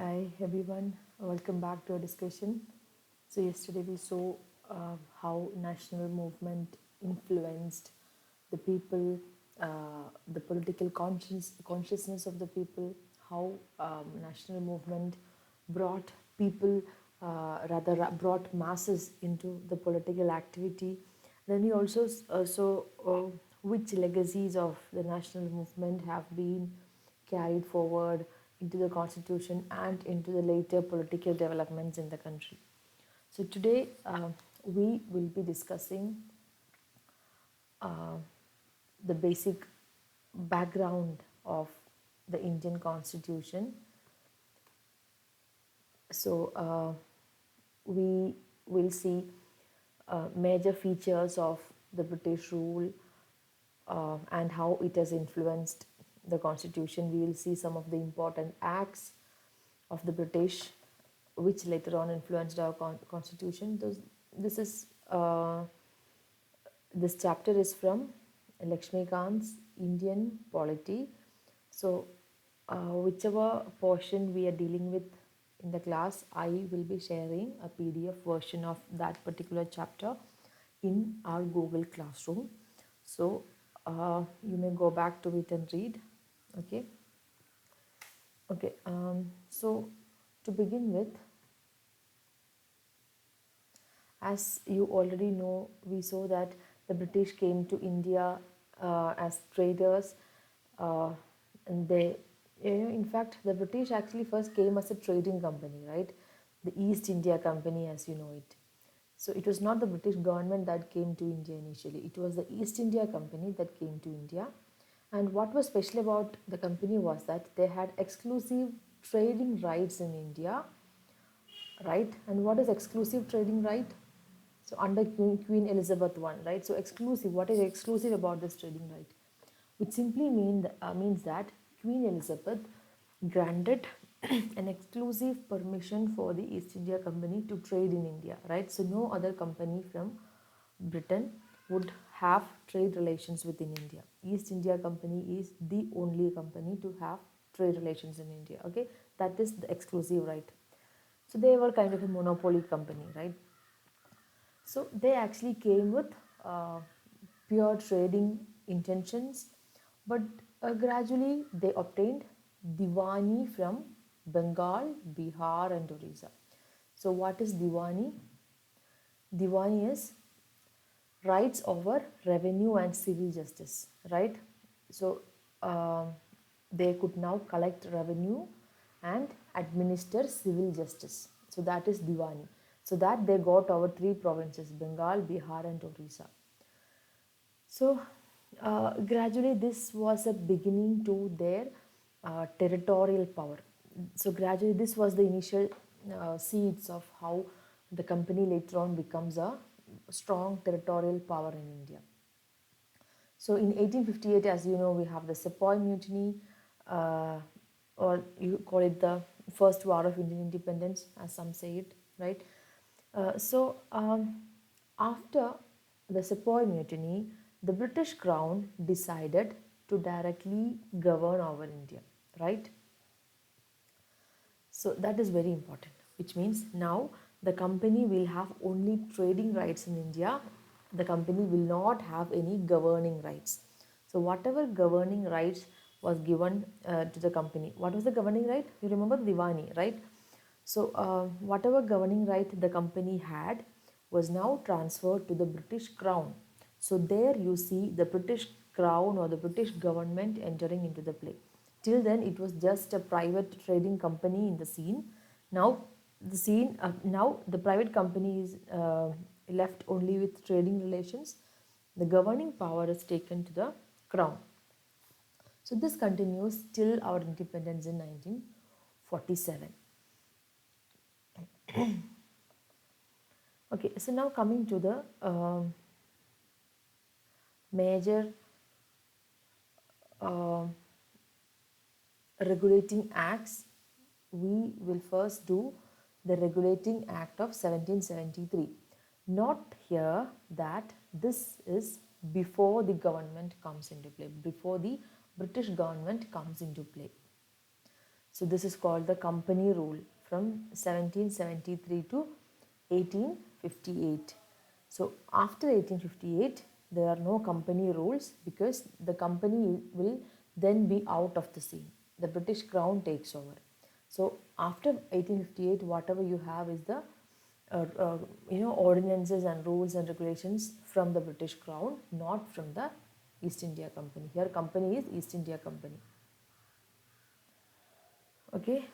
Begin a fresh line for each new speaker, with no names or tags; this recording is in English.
Hi everyone, welcome back to our discussion. So yesterday we saw how national movement influenced the people, the political consciousness of the people, how national movement brought people, brought masses into the political activity. Then we also saw which legacies of the national movement have been carried forward into the constitution and into the later political developments in the country. So today we will be discussing uh, the basic background of the Indian constitution. So we will see major features of the British rule and how it has influenced the constitution. We will see some of the important acts of the British, which later on influenced our constitution. This is this chapter is from Lakshmikant's Indian Polity. So, whichever portion we are dealing with in the class, I will be sharing a PDF version of that particular chapter in our Google Classroom. So, you may go back to it and read. Okay. Okay. So, to begin with, as you already know, we saw that the British came to India as traders, uh, and in fact, the British actually first came as a trading company, right? The East India Company, as you know it. So it was not the British government that came to India initially, it was the East India Company that came to India. And what was special about the company was that they had exclusive trading rights in India, right? And what is exclusive trading right? So under Queen Elizabeth I, right? So exclusive, what is exclusive about this trading right? Which simply means that Queen Elizabeth granted an exclusive permission for the East India Company to trade in India, right? So no other company from Britain would have trade relations within India. East India Company is the only company to have trade relations in India. Okay, that is the exclusive right. So they were kind of a monopoly company, right? So they actually came with uh, pure trading intentions, but gradually they obtained Diwani from Bengal, Bihar, and Orissa. So, what is Diwani? Diwani is rights over revenue and civil justice, right? So, they could now collect revenue and administer civil justice. So, that is Diwani. So, that they got over three provinces Bengal, Bihar, and Orissa. So, gradually, this was a beginning to their territorial power. So, gradually, this was the initial seeds of how the company later on becomes a strong territorial power in India. So, in 1858, as you know, we have the Sepoy Mutiny, uh, or you call it the First War of Indian Independence, as some say it, right? After the Sepoy Mutiny, the British Crown decided to directly govern over India, right? So that is very important, which means now the company will have only trading rights in India. The company will not have any governing rights. So whatever governing rights was given to the company, what was the governing right? You remember Diwani, right? So whatever governing right the company had was now transferred to the British Crown. So there you see the British Crown or the British government entering into the play. Till then, it was just a private trading company in the scene. Now the private company is left only with trading relations. The governing power is taken to the crown. So this continues till our independence in 1947. Okay, so now coming to the major uh, regulating acts, we will first do the Regulating Act of 1773. Note here that this is before the government comes into play, before the British government comes into play. So this is called the Company Rule from 1773 to 1858. So after 1858, there are no company rules because the company will then be out of the scene. The British Crown takes over. So after 1858, whatever you have is the ordinances and rules and regulations from the British Crown, not from the East India Company. Here, company is East India Company. Okay.